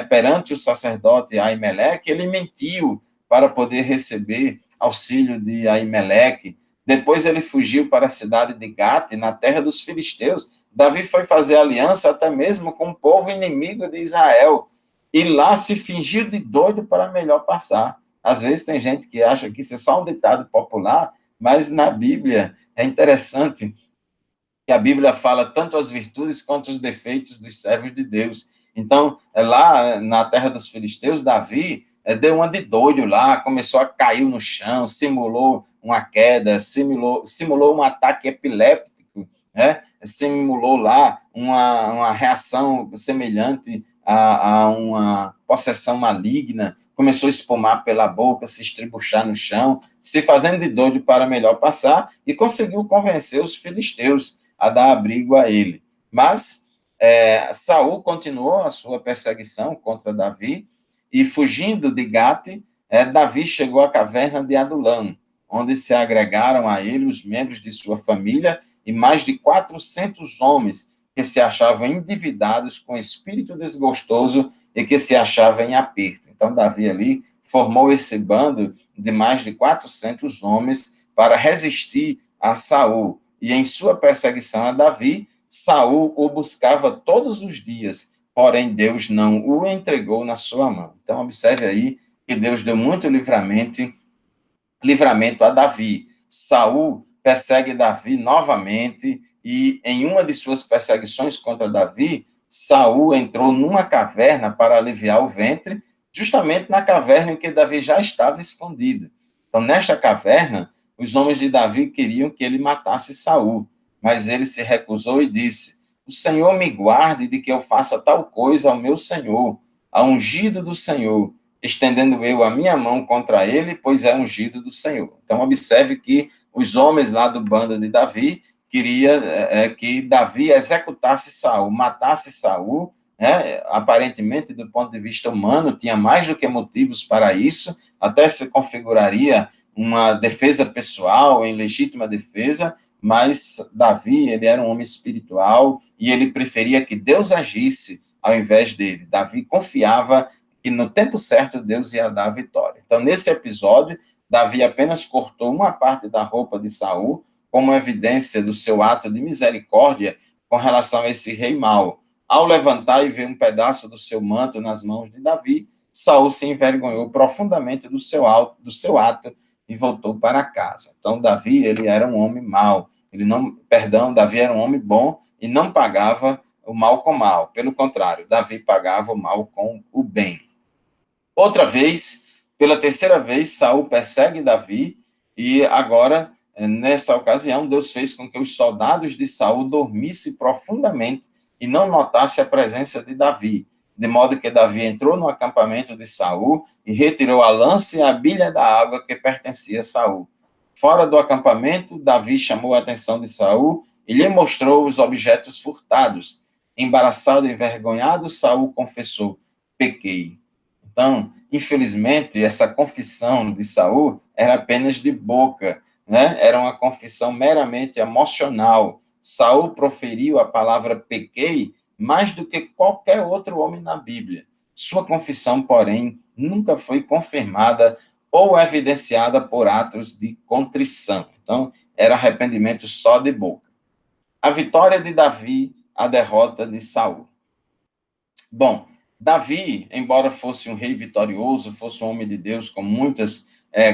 perante o sacerdote Aimeleque, ele mentiu para poder receber auxílio de Aimeleque. Depois ele fugiu para a cidade de Gate, na terra dos filisteus. Davi foi fazer aliança até mesmo com o povo inimigo de Israel, e lá se fingiu de doido para melhor passar. Às vezes tem gente que acha que isso é só um ditado popular, mas na Bíblia é interessante que a Bíblia fala tanto as virtudes quanto os defeitos dos servos de Deus. Então, lá na terra dos filisteus, Davi deu uma de doido lá, começou a cair no chão, simulou uma queda, simulou um ataque epiléptico, simulou lá uma reação semelhante a uma possessão maligna, começou a espumar pela boca, se estribuchar no chão, se fazendo de doido para melhor passar, e conseguiu convencer os filisteus a dar abrigo a ele. Mas Saul continuou a sua perseguição contra Davi, e fugindo de Gate, Davi chegou à caverna de Adulão, onde se agregaram a ele os membros de sua família e mais de 400 homens que se achavam endividados com espírito desgostoso e que se achavam em aperto. Então, Davi ali formou esse bando de mais de 400 homens para resistir a Saul. E em sua perseguição a Davi, Saul o buscava todos os dias, porém Deus não o entregou na sua mão. Então, observe aí que Deus deu muito livramento a Davi. Saul persegue Davi novamente, e em uma de suas perseguições contra Davi, Saul entrou numa caverna para aliviar o ventre, justamente na caverna em que Davi já estava escondido. Então, nesta caverna, os homens de Davi queriam que ele matasse Saul, mas ele se recusou e disse: o Senhor me guarde de que eu faça tal coisa ao meu Senhor, ao ungido do Senhor, estendendo eu a minha mão contra ele, pois é ungido do Senhor. Então, observe que os homens lá do bando de Davi queriam que Davi executasse Saul, matasse Saul, aparentemente, do ponto de vista humano, tinha mais do que motivos para isso, até se configuraria uma defesa pessoal, em legítima defesa, mas Davi, ele era um homem espiritual, e ele preferia que Deus agisse ao invés dele. Davi confiava que no tempo certo Deus ia dar a vitória. Então, nesse episódio, Davi apenas cortou uma parte da roupa de Saul, como evidência do seu ato de misericórdia com relação a esse rei mau. Ao levantar e ver um pedaço do seu manto nas mãos de Davi, Saul se envergonhou profundamente do seu ato e voltou para casa. Então, Davi, ele era um homem mau. Davi era um homem bom e não pagava o mal com mal. Pelo contrário, Davi pagava o mal com o bem. Outra vez, pela terceira vez, Saul persegue Davi, e agora, nessa ocasião, Deus fez com que os soldados de Saul dormissem profundamente e não notassem a presença de Davi, de modo que Davi entrou no acampamento de Saul e retirou a lança e a bilha da água que pertencia a Saul. Fora do acampamento, Davi chamou a atenção de Saul e lhe mostrou os objetos furtados. Embaraçado e envergonhado, Saul confessou: pequei. Então, infelizmente, essa confissão de Saul era apenas de boca, né? Era uma confissão meramente emocional. Saul proferiu a palavra pequei mais do que qualquer outro homem na Bíblia. Sua confissão, porém, nunca foi confirmada ou evidenciada por atos de contrição. Então, era arrependimento só de boca. A vitória de Davi, a derrota de Saul. Bom, Davi, embora fosse um rei vitorioso, fosse um homem de Deus com muitas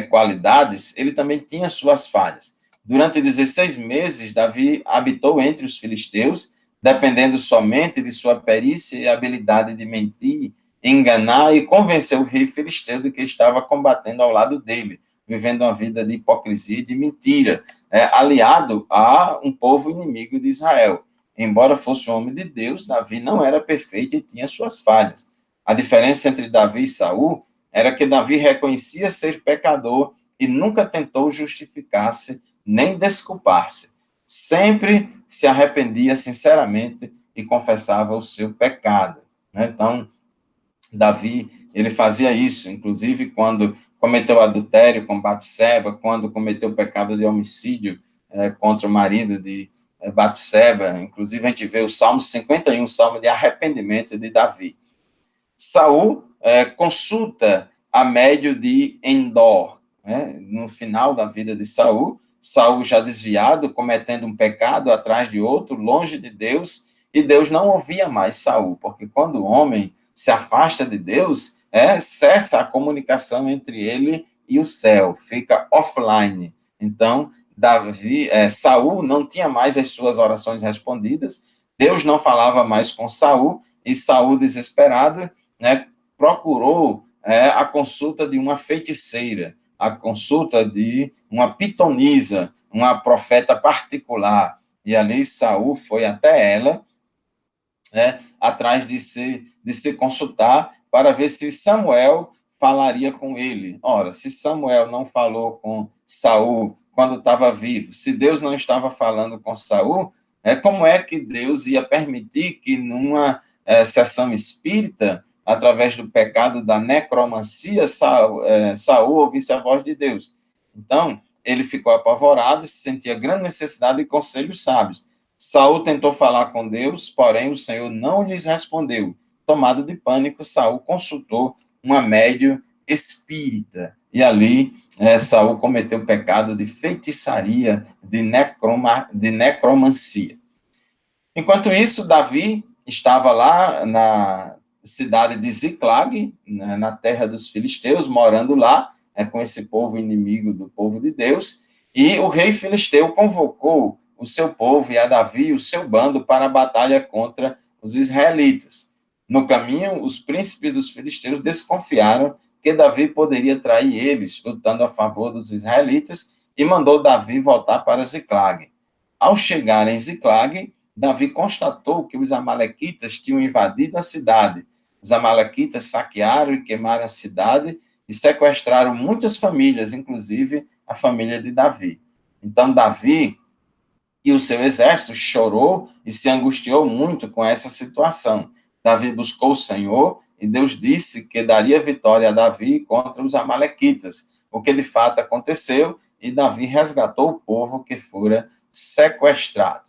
qualidades, ele também tinha suas falhas. Durante 16 meses, Davi habitou entre os filisteus, dependendo somente de sua perícia e habilidade de mentir, enganar e convencer o rei filisteu de que estava combatendo ao lado dele, vivendo uma vida de hipocrisia e de mentira, aliado a um povo inimigo de Israel. Embora fosse um homem de Deus, Davi não era perfeito e tinha suas falhas. A diferença entre Davi e Saul era que Davi reconhecia ser pecador e nunca tentou justificar-se nem desculpar-se. Sempre se arrependia sinceramente e confessava o seu pecado. Então, Davi, ele fazia isso, inclusive quando cometeu adultério com Batseba, quando cometeu o pecado de homicídio contra o marido de Batseba. Inclusive, a gente vê o Salmo 51, o Salmo de arrependimento de Davi. Saul consulta a médio de Endor, no final da vida de Saul, Saul já desviado, cometendo um pecado atrás de outro, longe de Deus, e Deus não ouvia mais Saul, porque quando o homem se afasta de Deus, cessa a comunicação entre ele e o céu, fica offline. Então, Saul não tinha mais as suas orações respondidas, Deus não falava mais com Saul, e Saul, desesperado, procurou a consulta de uma feiticeira, a consulta de uma pitonisa, uma profeta particular, e ali Saul foi até ela, atrás de se consultar, para ver se Samuel falaria com ele. Ora, se Samuel não falou com Saul quando estava vivo, se Deus não estava falando com Saul, como é que Deus ia permitir que numa sessão espírita, através do pecado da necromancia, Saul ouvisse a voz de Deus? Então, ele ficou apavorado e se sentia grande necessidade de conselhos sábios. Saul tentou falar com Deus, porém o Senhor não lhes respondeu. Tomado de pânico, Saul consultou uma médium espírita. E ali, Saul cometeu o pecado de feitiçaria, de necromancia. Enquanto isso, Davi estava lá na cidade de Ziclag, né, na terra dos filisteus, morando lá, com esse povo inimigo do povo de Deus, e o rei filisteu convocou o seu povo e a Davi, o seu bando, para a batalha contra os israelitas. No caminho, os príncipes dos filisteus desconfiaram que Davi poderia trair eles, lutando a favor dos israelitas, e mandou Davi voltar para Ziclag. Ao chegar em Ziclag, Davi constatou que os amalequitas tinham invadido a cidade. Os amalequitas saquearam e queimaram a cidade e sequestraram muitas famílias, inclusive a família de Davi. Então, Davi e o seu exército chorou e se angustiou muito com essa situação. Davi buscou o Senhor e Deus disse que daria vitória a Davi contra os amalequitas, o que de fato aconteceu, e Davi resgatou o povo que fora sequestrado.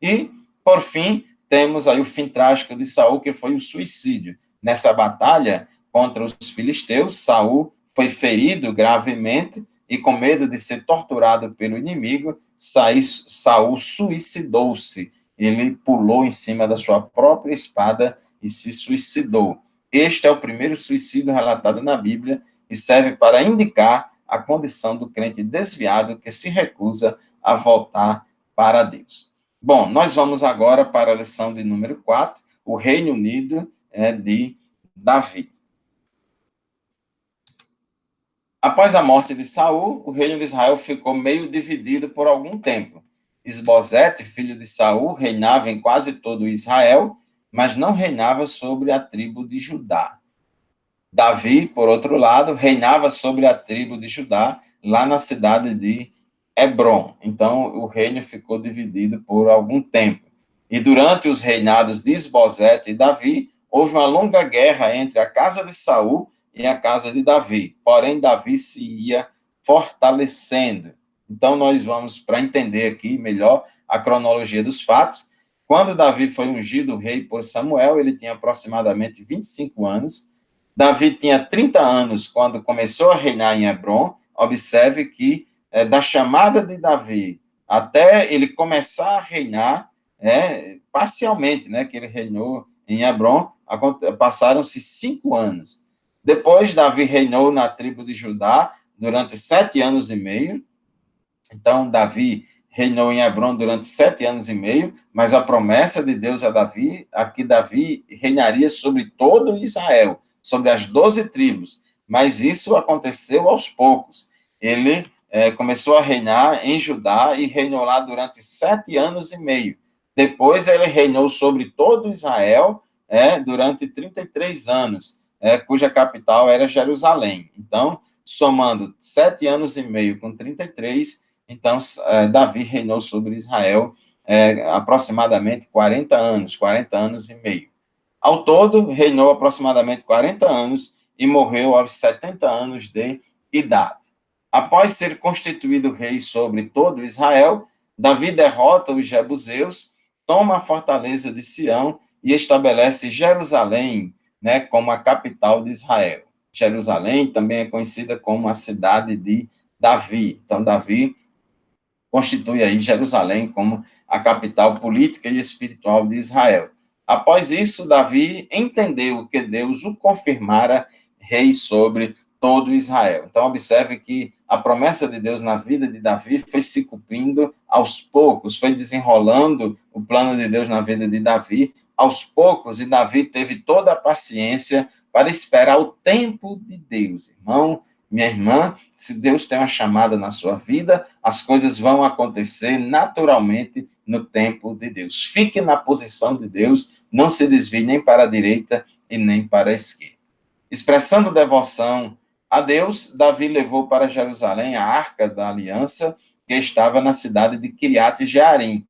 E, por fim, temos aí o fim trágico de Saul, que foi o suicídio. Nessa batalha contra os filisteus, Saul foi ferido gravemente e, com medo de ser torturado pelo inimigo, Saul suicidou-se. Ele pulou em cima da sua própria espada e se suicidou. Este é o primeiro suicídio relatado na Bíblia e serve para indicar a condição do crente desviado que se recusa a voltar para Deus. Bom, nós vamos agora para a lição de número 4, o Reino Unido de Davi. Após a morte de Saul, o reino de Israel ficou meio dividido por algum tempo. Isbosete, filho de Saul, reinava em quase todo Israel, mas não reinava sobre a tribo de Judá. Davi, por outro lado, reinava sobre a tribo de Judá, lá na cidade de Hebrom. Então, o reino ficou dividido por algum tempo. E durante os reinados de Isbosete e Davi, houve uma longa guerra entre a casa de Saul e a casa de Davi. Porém, Davi se ia fortalecendo. Então, nós vamos, para entender aqui melhor a cronologia dos fatos, quando Davi foi ungido rei por Samuel, ele tinha aproximadamente 25 anos. Davi tinha 30 anos quando começou a reinar em Hebrom. Observe que da chamada de Davi até ele começar a reinar, parcialmente, que ele reinou em Hebrom, passaram-se 5 anos. Depois, Davi reinou na tribo de Judá durante 7 anos e meio. Então, Davi reinou em Hebrom durante 7 anos e meio, mas a promessa de Deus a Davi, que Davi reinaria sobre todo Israel, sobre as 12 tribos. Mas isso aconteceu aos poucos. Ele começou a reinar em Judá e reinou lá durante 7 anos e meio. Depois, ele reinou sobre todo Israel durante 33 anos, cuja capital era Jerusalém. Então, somando 7 anos e meio com 33, então, Davi reinou sobre Israel aproximadamente 40 anos e meio. Ao todo, reinou aproximadamente 40 anos e morreu aos 70 anos de idade. Após ser constituído rei sobre todo Israel, Davi derrota os jebuseus, toma a fortaleza de Sião e estabelece Jerusalém, como a capital de Israel. Jerusalém também é conhecida como a cidade de Davi. Então, Davi constitui aí Jerusalém como a capital política e espiritual de Israel. Após isso, Davi entendeu que Deus o confirmara rei sobre todo Israel. Então, observe que a promessa de Deus na vida de Davi foi se cumprindo aos poucos, foi desenrolando o plano de Deus na vida de Davi aos poucos, e Davi teve toda a paciência para esperar o tempo de Deus. Irmão, minha irmã, se Deus tem uma chamada na sua vida, as coisas vão acontecer naturalmente no tempo de Deus. Fique na posição de Deus, não se desvie nem para a direita e nem para a esquerda. Expressando devoção a Deus, Davi levou para Jerusalém a Arca da Aliança, que estava na cidade de Kiriat Jearim.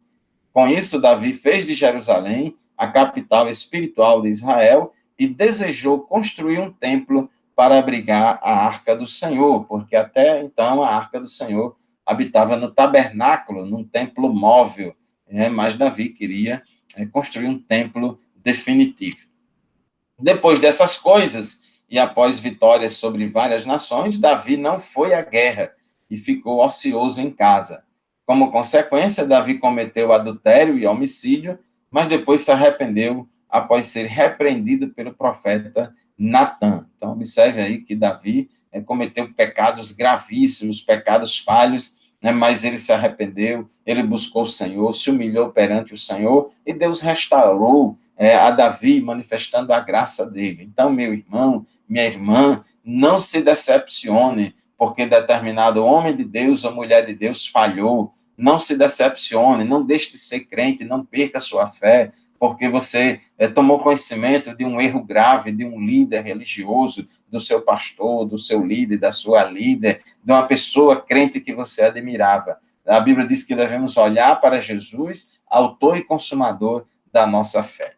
Com isso, Davi fez de Jerusalém a capital espiritual de Israel e desejou construir um templo para abrigar a Arca do Senhor, porque até então a Arca do Senhor habitava no tabernáculo, num templo móvel, mas Davi queria construir um templo definitivo. Depois dessas coisas, e após vitórias sobre várias nações, Davi não foi à guerra e ficou ocioso em casa. Como consequência, Davi cometeu adultério e homicídio, mas depois se arrependeu após ser repreendido pelo profeta Natã. Então, observe aí que Davi cometeu pecados gravíssimos, pecados falhos, mas ele se arrependeu, ele buscou o Senhor, se humilhou perante o Senhor, e Deus restaurou a Davi, manifestando a graça dele. Então, meu irmão, minha irmã, não se decepcione, porque determinado homem de Deus ou mulher de Deus falhou. Não se decepcione, não deixe de ser crente, não perca a sua fé, porque você tomou conhecimento de um erro grave de um líder religioso, do seu pastor, do seu líder, da sua líder, de uma pessoa crente que você admirava. A Bíblia diz que devemos olhar para Jesus, autor e consumador da nossa fé.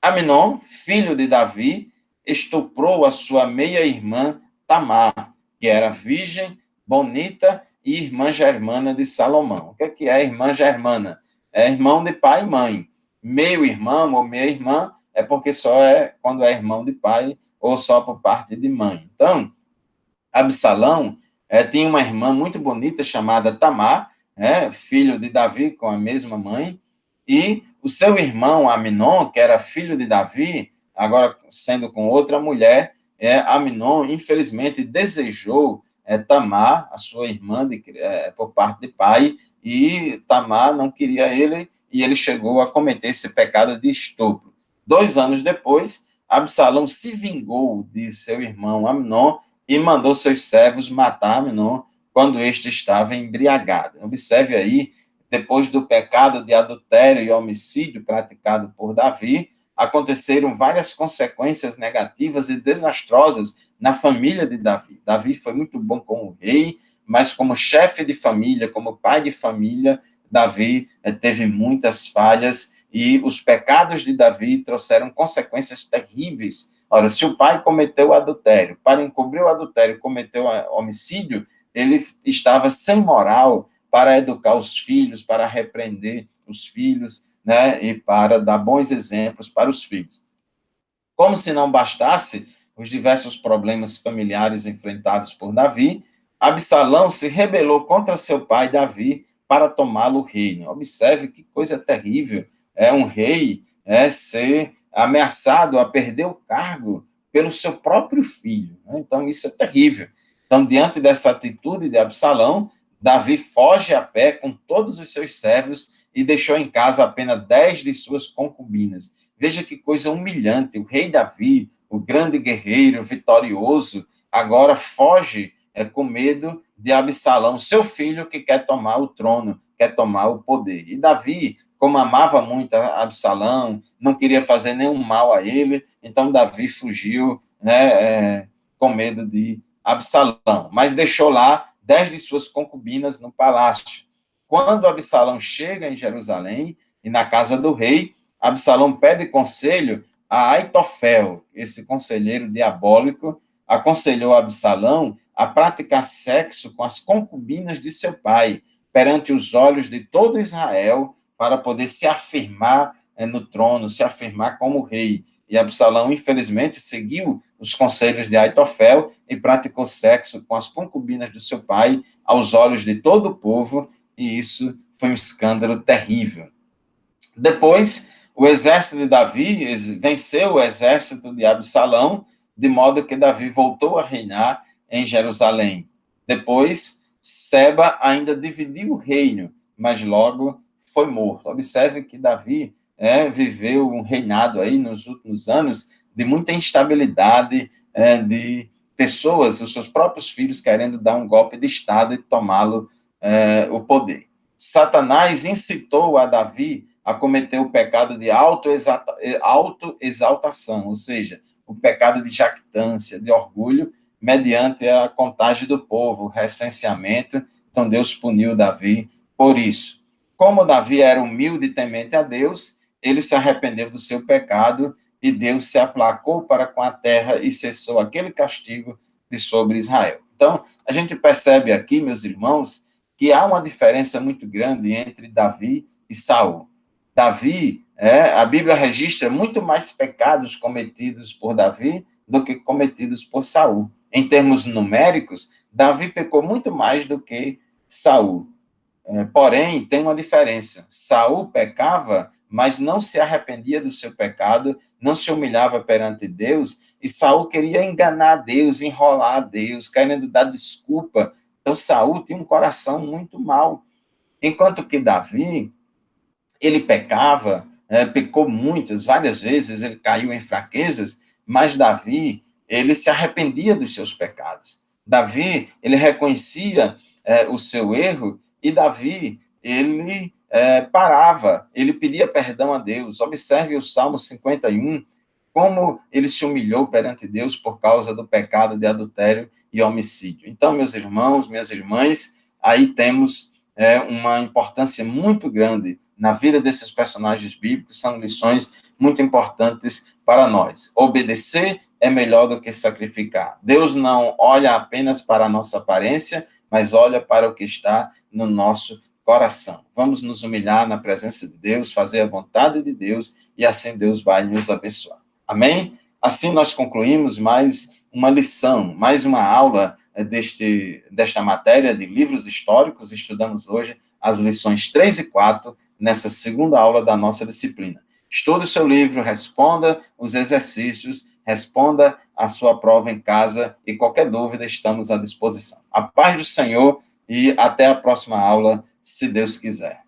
Aminon, filho de Davi, estuprou a sua meia-irmã Tamar, que era virgem, bonita e irmã germana de Salomão. O que é a irmã germana? É irmão de pai e mãe. Meio-irmão ou meia-irmã é porque só é quando é irmão de pai ou só por parte de mãe. Então, Absalão tinha uma irmã muito bonita chamada Tamar, filho de Davi com a mesma mãe, e o seu irmão Aminon, que era filho de Davi, agora sendo com outra mulher, Aminon, infelizmente, desejou Tamar, a sua irmã, por parte de pai, e Tamar não queria ele, e ele chegou a cometer esse pecado de estupro. 2 anos depois, Absalão se vingou de seu irmão Aminon e mandou seus servos matar Aminon quando este estava embriagado. Observe aí, depois do pecado de adultério e homicídio praticado por Davi, aconteceram várias consequências negativas e desastrosas na família de Davi. Davi foi muito bom como rei, mas como chefe de família, como pai de família, Davi teve muitas falhas e os pecados de Davi trouxeram consequências terríveis. Ora, se o pai cometeu adultério, para encobrir o adultério, cometeu homicídio, ele estava sem moral para educar os filhos, para repreender os filhos, e para dar bons exemplos para os filhos. Como se não bastasse os diversos problemas familiares enfrentados por Davi, Absalão se rebelou contra seu pai Davi para tomá-lo reino. Observe que coisa terrível é um rei ser ameaçado a perder o cargo pelo seu próprio filho. Então, isso é terrível. Então, diante dessa atitude de Absalão, Davi foge a pé com todos os seus servos e deixou em casa apenas 10 de suas concubinas. Veja que coisa humilhante. O rei Davi, o grande guerreiro vitorioso, agora foge com medo de Absalão, seu filho que quer tomar o trono, quer tomar o poder. E Davi, como amava muito Absalão, não queria fazer nenhum mal a ele, então Davi fugiu com medo de Absalão, mas deixou lá 10 de suas concubinas no palácio. Quando Absalão chega em Jerusalém e na casa do rei, Absalão pede conselho a Aitofel, esse conselheiro diabólico, aconselhou Absalão a praticar sexo com as concubinas de seu pai, perante os olhos de todo Israel, para poder se afirmar no trono, se afirmar como rei. E Absalão, infelizmente, seguiu os conselhos de Aitofel e praticou sexo com as concubinas do seu pai, aos olhos de todo o povo, e isso foi um escândalo terrível. Depois, o exército de Davi venceu o exército de Absalão, de modo que Davi voltou a reinar em Jerusalém. Depois, Seba ainda dividiu o reino, mas logo foi morto. Observe que Davi viveu um reinado aí nos últimos anos de muita instabilidade, de pessoas, os seus próprios filhos, querendo dar um golpe de Estado e tomá-lo o poder. Satanás incitou a Davi a cometer o pecado de autoexaltação, ou seja, o pecado de jactância, de orgulho, mediante a contagem do povo, o recenseamento. Então, Deus puniu Davi por isso. Como Davi era humilde e temente a Deus, ele se arrependeu do seu pecado e Deus se aplacou para com a terra e cessou aquele castigo de sobre Israel. Então, a gente percebe aqui, meus irmãos, que há uma diferença muito grande entre Davi e Saul. Davi, a Bíblia registra muito mais pecados cometidos por Davi do que cometidos por Saul. Em termos numéricos, Davi pecou muito mais do que Saul. Porém, tem uma diferença. Saul pecava, mas não se arrependia do seu pecado, não se humilhava perante Deus, e Saul queria enganar Deus, enrolar Deus, querendo dar desculpa. Então, Saul tinha um coração muito mau. Enquanto que Davi, ele pecava, pecou várias vezes, ele caiu em fraquezas, mas Davi, ele se arrependia dos seus pecados. Davi, ele reconhecia o seu erro, e Davi, ele parava, ele pedia perdão a Deus. Observe o Salmo 51, como ele se humilhou perante Deus por causa do pecado de adultério e homicídio. Então, meus irmãos, minhas irmãs, aí temos uma importância muito grande na vida desses personagens bíblicos, são lições muito importantes para nós. Obedecer é melhor do que sacrificar. Deus não olha apenas para a nossa aparência, mas olha para o que está no nosso coração. Vamos nos humilhar na presença de Deus, fazer a vontade de Deus, e assim Deus vai nos abençoar. Amém? Assim nós concluímos mais uma lição, mais uma aula desta matéria de livros históricos. Estudamos hoje as lições 3 e 4, nessa segunda aula da nossa disciplina. Estude o seu livro, responda os exercícios, responda a sua prova em casa, e qualquer dúvida estamos à disposição. A paz do Senhor, e até a próxima aula, se Deus quiser.